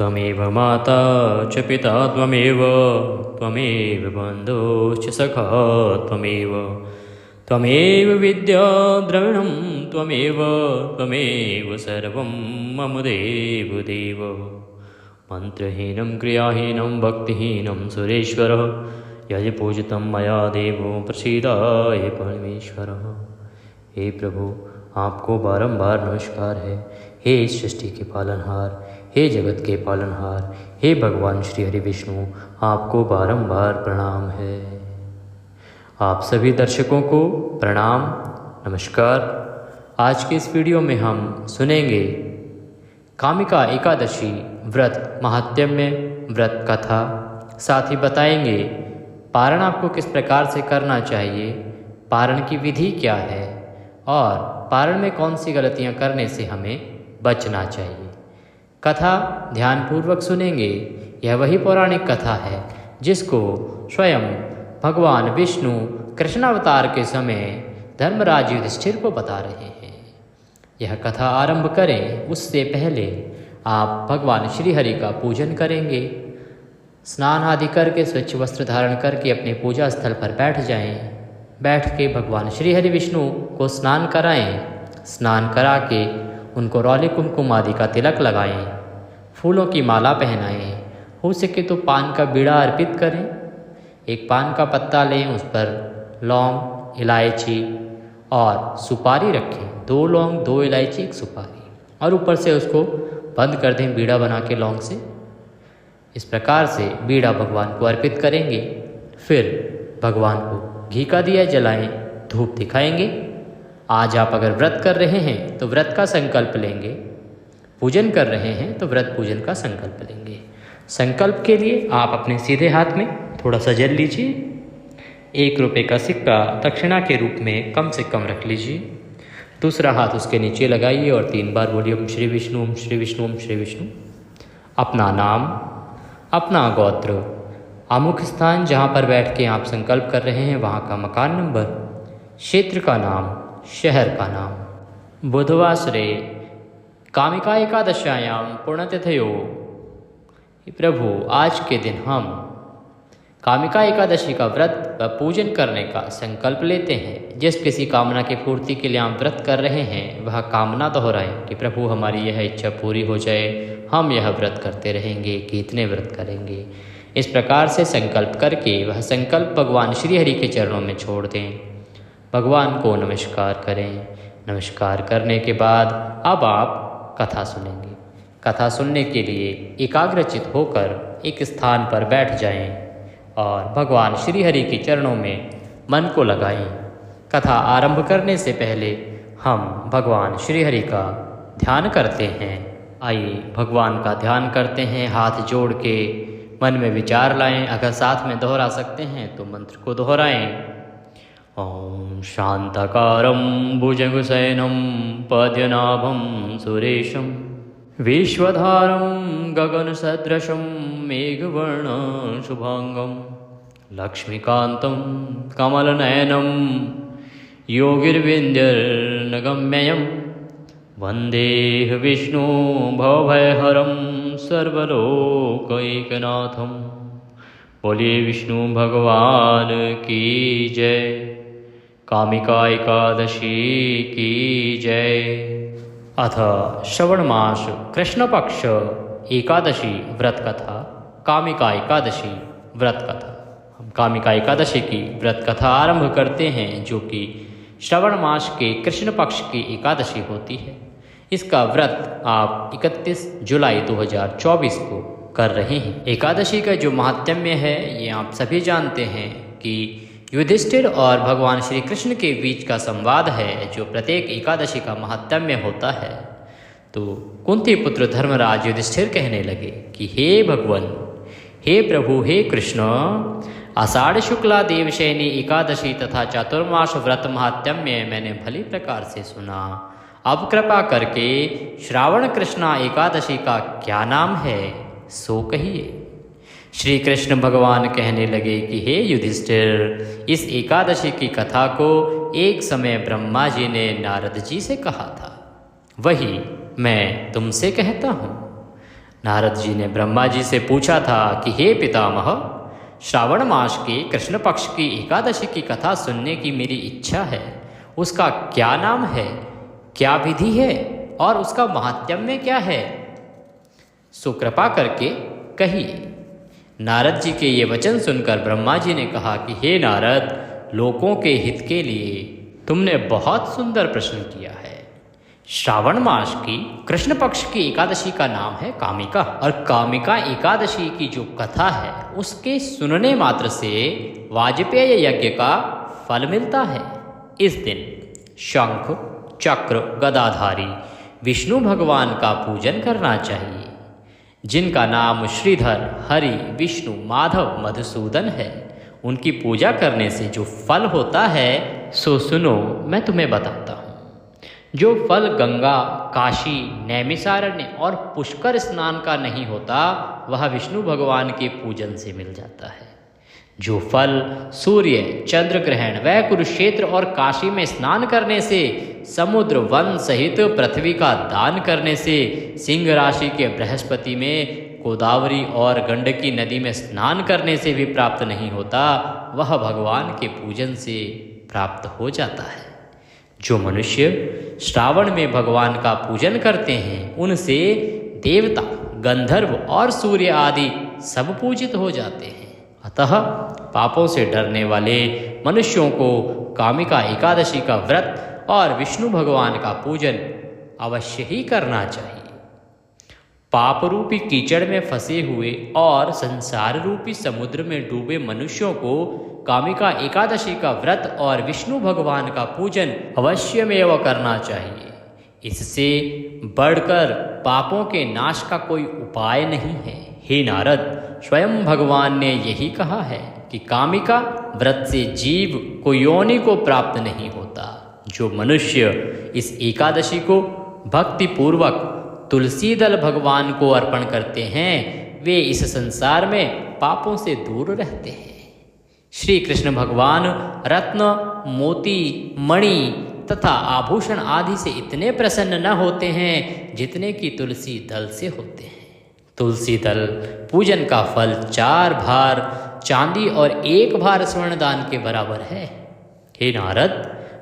त्वमेव माता च पिता त्वमेव बन्धुश्च सखा त्वमेव विद्या द्रविणं त्वमेव सर्वं मम देव मंत्रहीनं क्रियाहीनं भक्तिहीनं सुरेश्वरः यज पूजितं मया देवो प्रसीदाय परमेश्वरः। हे प्रभु, आपको बारंबार नमस्कार है। हे सृष्टि के पालनहार, हे जगत के पालनहार, हे भगवान श्री हरि विष्णु, आपको बारंबार प्रणाम है। आप सभी दर्शकों को प्रणाम, नमस्कार। आज के इस वीडियो में हम सुनेंगे कामिका एकादशी व्रत महात्म्य, व्रत कथा, साथ ही बताएंगे पारण आपको किस प्रकार से करना चाहिए, पारण की विधि क्या है और पारण में कौन सी गलतियां करने से हमें बचना चाहिए। कथा ध्यानपूर्वक सुनेंगे। यह वही पौराणिक कथा है जिसको स्वयं भगवान विष्णु कृष्णावतार के समय धर्मराज युधिष्ठिर को बता रहे हैं। यह कथा आरंभ करें उससे पहले आप भगवान श्री हरि का पूजन करेंगे। स्नान आदि करके स्वच्छ वस्त्र धारण करके अपने पूजा स्थल पर बैठ जाएं। बैठ के भगवान श्री हरि विष्णु को स्नान कराएं। स्नान करा के उनको रौले कुमकुम आदि का तिलक लगाएं, फूलों की माला पहनाएं। हो सके तो पान का बीड़ा अर्पित करें। एक पान का पत्ता लें, उस पर लौंग, इलायची और सुपारी रखें। 2 लौंग, 2 इलायची, 1 सुपारी, और ऊपर से उसको बंद कर दें बीड़ा बना के लौंग से। इस प्रकार से बीड़ा भगवान को अर्पित करेंगे। फिर भगवान को घी का दिया जलाएं, धूप दिखाएंगे। आज आप अगर व्रत कर रहे हैं तो व्रत का संकल्प लेंगे, पूजन कर रहे हैं तो व्रत पूजन का संकल्प लेंगे। संकल्प के लिए आप अपने सीधे हाथ में थोड़ा सा जल लीजिए। 1 रुपये का सिक्का दक्षिणा के रूप में कम से कम रख लीजिए। दूसरा हाथ उसके नीचे लगाइए और 3 बार बोलिए ओम श्री विष्णु, ओम श्री विष्णु, ओम श्री विष्णु। अपना नाम, अपना गोत्र, अमुक स्थान जहाँ पर बैठ के आप संकल्प कर रहे हैं वहाँ का मकान नंबर, क्षेत्र का नाम, शहर का नाम। बुधवासरे कामिका एकादश्यायाम पुण्यतिथयो। प्रभु, आज के दिन हम कामिका एकादशी का व्रत व पूजन करने का संकल्प लेते हैं। जिस किसी कामना की पूर्ति के लिए आप व्रत कर रहे हैं वह कामना दोहराएं कि प्रभु हमारी यह इच्छा पूरी हो जाए, हम यह व्रत करते रहेंगे, कितने व्रत करेंगे। इस प्रकार से संकल्प करके वह संकल्प भगवान श्री हरि के चरणों में छोड़ दें। भगवान को नमस्कार करें। नमस्कार करने के बाद अब आप कथा सुनेंगे। कथा सुनने के लिए एकाग्रचित होकर एक स्थान पर बैठ जाएं और भगवान श्री हरि के चरणों में मन को लगाएं। कथा आरंभ करने से पहले हम भगवान श्री हरि का ध्यान करते हैं। आइए भगवान का ध्यान करते हैं। हाथ जोड़ के मन में विचार लाएं। अगर साथ में दोहरा सकते हैं तो मंत्र को दोहराएं। ओम शांताकारं भुजगशयनं पद्मनाभं सुरेशं विश्वधारं गगनसदृशं मेघवर्णं शुभांगं लक्ष्मीकान्तं कमलनयनं योगिर्विन्द्यर्नगम्यं वन्दे विष्णु भवभयहरं सर्वलोकैकनाथं। बोलिए विष्णु भगवान की जय। कामिका एकादशी की जय। अथ श्रवण मास कृष्ण पक्ष एकादशी व्रत कथा, कामिका एकादशी व्रत कथा। हम कामिका एकादशी की व्रत कथा आरंभ करते हैं, जो कि श्रवण मास के कृष्ण पक्ष की एकादशी होती है। इसका व्रत आप 31 जुलाई 2024 को कर रहे हैं। एकादशी का जो महात्म्य है ये आप सभी जानते हैं कि युधिष्ठिर और भगवान श्री कृष्ण के बीच का संवाद है जो प्रत्येक एकादशी का महात्म्य होता है। तो कुंती पुत्र धर्मराज युधिष्ठिर कहने लगे कि हे भगवान, हे प्रभु, हे कृष्ण, आषाढ़ शुक्ला देवशयनी एकादशी तथा चातुर्मास व्रत महात्म्य मैंने भली प्रकार से सुना। अब कृपा करके श्रावण कृष्णा एकादशी का क्या नाम है सो कहिए। श्री कृष्ण भगवान कहने लगे कि हे युधिष्ठिर, इस एकादशी की कथा को एक समय ब्रह्मा जी ने नारद जी से कहा था, वही मैं तुमसे कहता हूँ। नारद जी ने ब्रह्मा जी से पूछा था कि हे पितामह, श्रावण मास के कृष्ण पक्ष की एकादशी की कथा सुनने की मेरी इच्छा है। उसका क्या नाम है, क्या विधि है और उसका महात्म्य क्या है, सो कृपा करके कहिए। नारद जी के ये वचन सुनकर ब्रह्मा जी ने कहा कि हे नारद, लोगों के हित के लिए तुमने बहुत सुंदर प्रश्न किया है। श्रावण मास की कृष्ण पक्ष की एकादशी का नाम है कामिका, और कामिका एकादशी की जो कथा है उसके सुनने मात्र से वाजपेय यज्ञ का फल मिलता है। इस दिन शंख चक्र गदाधारी विष्णु भगवान का पूजन करना चाहिए, जिनका नाम श्रीधर हरि विष्णु माधव मधुसूदन है। उनकी पूजा करने से जो फल होता है सो सुनो, मैं तुम्हें बताता हूँ। जो फल गंगा, काशी, नैमिषारण्य और पुष्कर स्नान का नहीं होता, वह विष्णु भगवान के पूजन से मिल जाता है। जो फल सूर्य, चंद्र ग्रहण व कुरुक्षेत्र और काशी में स्नान करने से, समुद्र वन सहित पृथ्वी का दान करने से, सिंह राशि के बृहस्पति में, गोदावरी और गंडकी नदी में स्नान करने से भी प्राप्त नहीं होता, वह भगवान के पूजन से प्राप्त हो जाता है। जो मनुष्य श्रावण में भगवान का पूजन करते हैं, उनसे देवता, गंधर्व और सूर्य आदि सब पूजित हो जाते हैं। अतः पापों से डरने वाले मनुष्यों को कामिका एकादशी का व्रत और विष्णु भगवान का पूजन अवश्य ही करना चाहिए। पाप रूपी कीचड़ में फंसे हुए और संसार रूपी समुद्र में डूबे मनुष्यों को कामिका एकादशी का व्रत और विष्णु भगवान का पूजन अवश्यमेव करना चाहिए। इससे बढ़कर पापों के नाश का कोई उपाय नहीं है। हे नारद, स्वयं भगवान ने यही कहा है कि कामिका व्रत से जीव को योनि को प्राप्त नहीं होता। जो मनुष्य इस एकादशी को भक्ति पूर्वक तुलसी दल भगवान को अर्पण करते हैं, वे इस संसार में पापों से दूर रहते हैं। श्री कृष्ण भगवान रत्न, मोती, मणि तथा आभूषण आदि से इतने प्रसन्न न होते हैं जितने कि तुलसी दल से होते हैं। तुलसी दल पूजन का फल 4 भार चांदी और 1 भार स्वर्ण दान के बराबर है। हे नारद,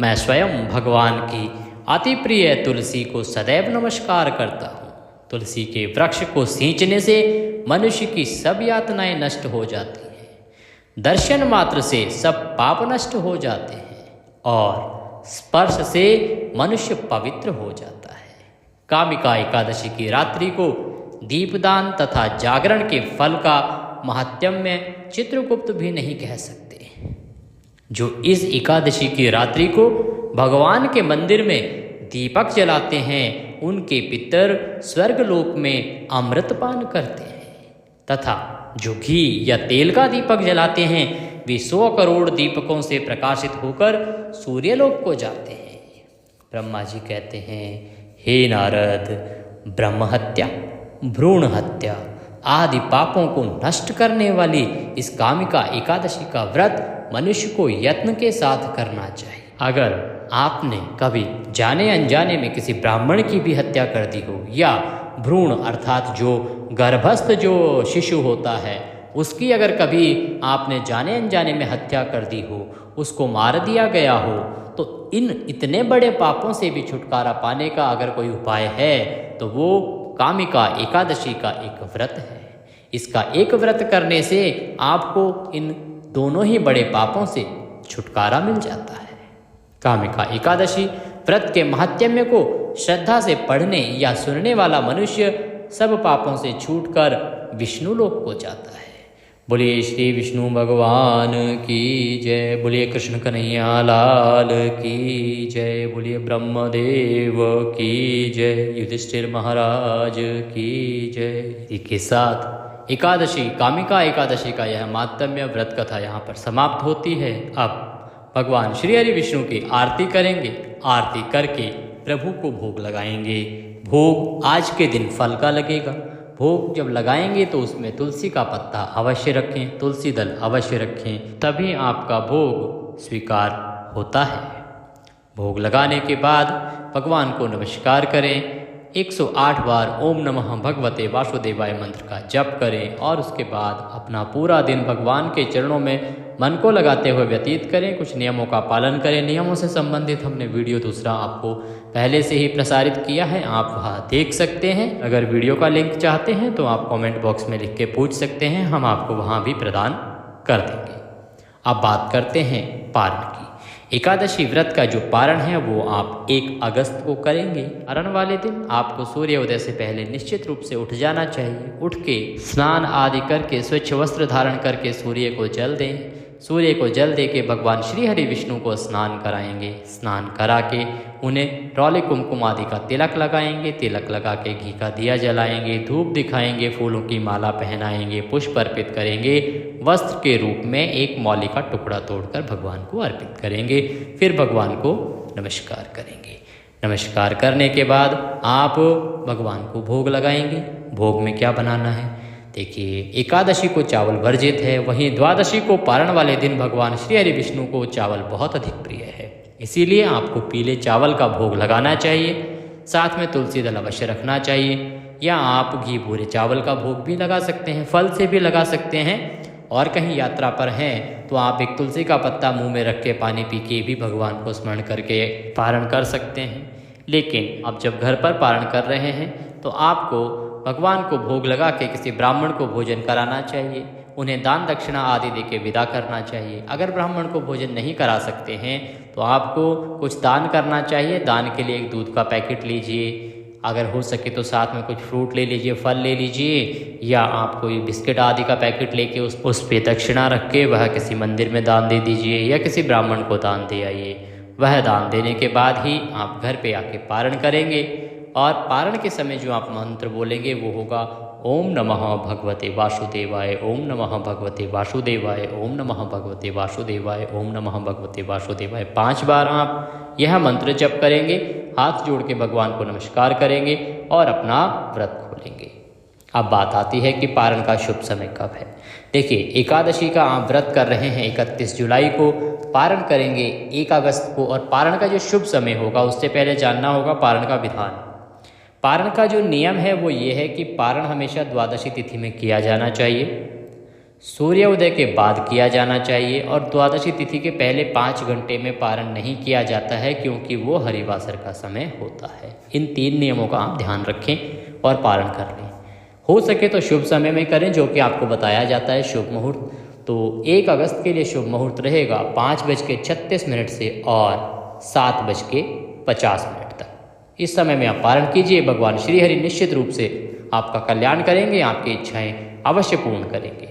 मैं स्वयं भगवान की अति प्रिय तुलसी को सदैव नमस्कार करता हूँ। तुलसी के वृक्ष को सींचने से मनुष्य की सब यातनाएं नष्ट हो जाती हैं। दर्शन मात्र से सब पाप नष्ट हो जाते हैं और स्पर्श से मनुष्य पवित्र हो जाता है। कामिका एकादशी की रात्रि को दीपदान तथा जागरण के फल का महात्म्य चित्रगुप्त भी नहीं कह सकते। जो इस एकादशी की रात्रि को भगवान के मंदिर में दीपक जलाते हैं, उनके पितर स्वर्गलोक में अमृतपान करते हैं, तथा जो घी या तेल का दीपक जलाते हैं, वे 100 करोड़ दीपकों से प्रकाशित होकर सूर्यलोक को जाते हैं। ब्रह्मा जी कहते हैं, हे नारद, ब्रह्म हत्या, भ्रूण हत्या आदि पापों को नष्ट करने वाली इस कामिका एकादशी का व्रत मनुष्य को यत्न के साथ करना चाहिए। अगर आपने कभी जाने अनजाने में किसी ब्राह्मण की भी हत्या कर दी हो, या भ्रूण अर्थात जो गर्भस्थ जो शिशु होता है उसकी अगर कभी आपने जाने अनजाने में हत्या कर दी हो, उसको मार दिया गया हो, तो इन इतने बड़े पापों से भी छुटकारा पाने का अगर कोई उपाय है तो वो कामिका एकादशी का एक व्रत है। इसका एक व्रत करने से आपको इन दोनों ही बड़े पापों से छुटकारा मिल जाता है। कामिका एकादशी व्रत के महात्म्य को श्रद्धा से पढ़ने या सुनने वाला मनुष्य सब पापों से छूटकर विष्णु लोक को जाता है। बोलिए श्री विष्णु भगवान की जय। बोलिए कृष्ण कन्हैया लाल की जय। बोलिए ब्रह्मदेव की जय। युधिष्ठिर महाराज की जय। इसी के साथ एकादशी, कामिका एकादशी का यह महात्म्य व्रत कथा यहाँ पर समाप्त होती है। अब भगवान श्री हरि विष्णु की आरती करेंगे। आरती करके प्रभु को भोग लगाएंगे। भोग आज के दिन फल का लगेगा। भोग जब लगाएंगे तो उसमें तुलसी का पत्ता अवश्य रखें, तुलसी दल अवश्य रखें, तभी आपका भोग स्वीकार होता है। भोग लगाने के बाद भगवान को नमस्कार करें, 108 बार ओम नमः भगवते वासुदेवाय मंत्र का जप करें और उसके बाद अपना पूरा दिन भगवान के चरणों में मन को लगाते हुए व्यतीत करें। कुछ नियमों का पालन करें। नियमों से संबंधित हमने वीडियो दूसरा आपको पहले से ही प्रसारित किया है, आप वहाँ देख सकते हैं। अगर वीडियो का लिंक चाहते हैं तो आप कमेंट बॉक्स में लिख के पूछ सकते हैं, हम आपको वहाँ भी प्रदान कर देंगे। अब बात करते हैं पारण की। एकादशी व्रत का जो पारण है वो आप 1 अगस्त को करेंगे। पारण वाले दिन आपको सूर्योदय से पहले निश्चित रूप से उठ जाना चाहिए। उठ के स्नान आदि करके स्वच्छ वस्त्र धारण करके सूर्य को जल दें। सूर्य को जल दे के भगवान श्री हरि विष्णु को स्नान कराएंगे। स्नान करा के उन्हें रौले कुमकुम आदि का तिलक लगाएंगे। तिलक लगा के घी का दिया जलाएंगे, धूप दिखाएंगे, फूलों की माला पहनाएंगे, पुष्प अर्पित करेंगे। वस्त्र के रूप में एक मौली का टुकड़ा तोड़कर भगवान को अर्पित करेंगे। फिर भगवान को नमस्कार करेंगे। नमस्कार करने के बाद आप भगवान को भोग लगाएंगे। भोग में क्या बनाना है देखिए, एकादशी को चावल वर्जित है, वहीं द्वादशी को पारण वाले दिन भगवान श्री हरि विष्णु को चावल बहुत अधिक प्रिय है, इसीलिए आपको पीले चावल का भोग लगाना चाहिए। साथ में तुलसी दल अवश्य रखना चाहिए, या आप घी भूरे चावल का भोग भी लगा सकते हैं, फल से भी लगा सकते हैं। और कहीं यात्रा पर हैं तो आप एक तुलसी का पत्ता मुंह में रख के पानी पी के भी भगवान को स्मरण करके पारण कर सकते हैं। लेकिन आप जब घर पर पारण कर रहे हैं तो आपको भगवान को भोग लगा के किसी ब्राह्मण को भोजन कराना चाहिए, उन्हें दान दक्षिणा आदि दे के विदा करना चाहिए। अगर ब्राह्मण को भोजन नहीं करा सकते हैं तो आपको कुछ दान करना चाहिए। दान के लिए एक दूध का पैकेट लीजिए, अगर हो सके तो साथ में कुछ फ्रूट ले लीजिए, फल ले लीजिए, या आप कोई बिस्किट आदि का पैकेट लेके उस पे दक्षिणा रख के वह किसी मंदिर में दान दे दीजिए, या किसी ब्राह्मण को दान दे आइए। वह दान देने के बाद ही आप घर पे आके पारण करेंगे। और पारण के समय जो आप मंत्र बोलेंगे वो होगा ओम नमः भगवते वासुदेवाय, ओम नमः भगवते वासुदेवाय, ओम नमः भगवते वासुदेवाय, ओम नमः भगवते वासुदेवाय। 5 बार आप यह मंत्र जप करेंगे, हाथ जोड़ के भगवान को नमस्कार करेंगे और अपना व्रत खोलेंगे। अब बात आती है कि पारण का शुभ समय कब है। देखिए, एकादशी का आप व्रत कर रहे हैं 31 जुलाई को, पारण करेंगे 1 अगस्त को। और पारण का जो शुभ समय होगा उससे पहले जानना होगा पारण का विधान। पारण का जो नियम है वो ये है कि पारण हमेशा द्वादशी तिथि में किया जाना चाहिए, सूर्योदय के बाद किया जाना चाहिए, और द्वादशी तिथि के पहले 5 घंटे में पारण नहीं किया जाता है क्योंकि वो हरिवासर का समय होता है। इन 3 नियमों का आप ध्यान रखें और पारण कर लें। हो सके तो शुभ समय में करें, जो कि आपको बताया जाता है शुभ मुहूर्त। तो 1 अगस्त के लिए शुभ मुहूर्त रहेगा 5:36 से और 7:50 तक। इस समय में आप पारण कीजिए। भगवान श्री हरि निश्चित रूप से आपका कल्याण करेंगे, आपकी इच्छाएं अवश्य पूर्ण करेंगे।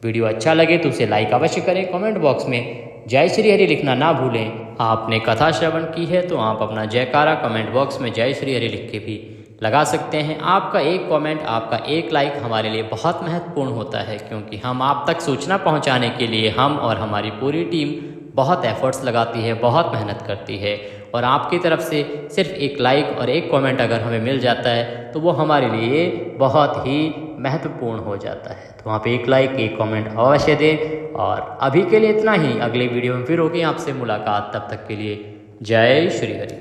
वीडियो अच्छा लगे तो उसे लाइक अवश्य करें। कमेंट बॉक्स में जय श्री हरि लिखना ना भूलें। आपने कथा श्रवण की है तो आप अपना जयकारा कमेंट बॉक्स में जय श्री हरि लिख के भी लगा सकते हैं। आपका एक कमेंट, आपका एक लाइक हमारे लिए बहुत महत्वपूर्ण होता है, क्योंकि हम आप तक सूचना पहुंचाने के लिए हम और हमारी पूरी टीम बहुत एफर्ट्स लगाती है, बहुत मेहनत करती है। और आपकी तरफ से सिर्फ एक लाइक और एक कमेंट अगर हमें मिल जाता है तो वो हमारे लिए बहुत ही महत्वपूर्ण हो जाता है। तो वहाँ पे एक लाइक, एक कमेंट अवश्य दें। और अभी के लिए इतना ही, अगले वीडियो में फिर होगी आपसे मुलाकात। तब तक के लिए जय श्री हरि।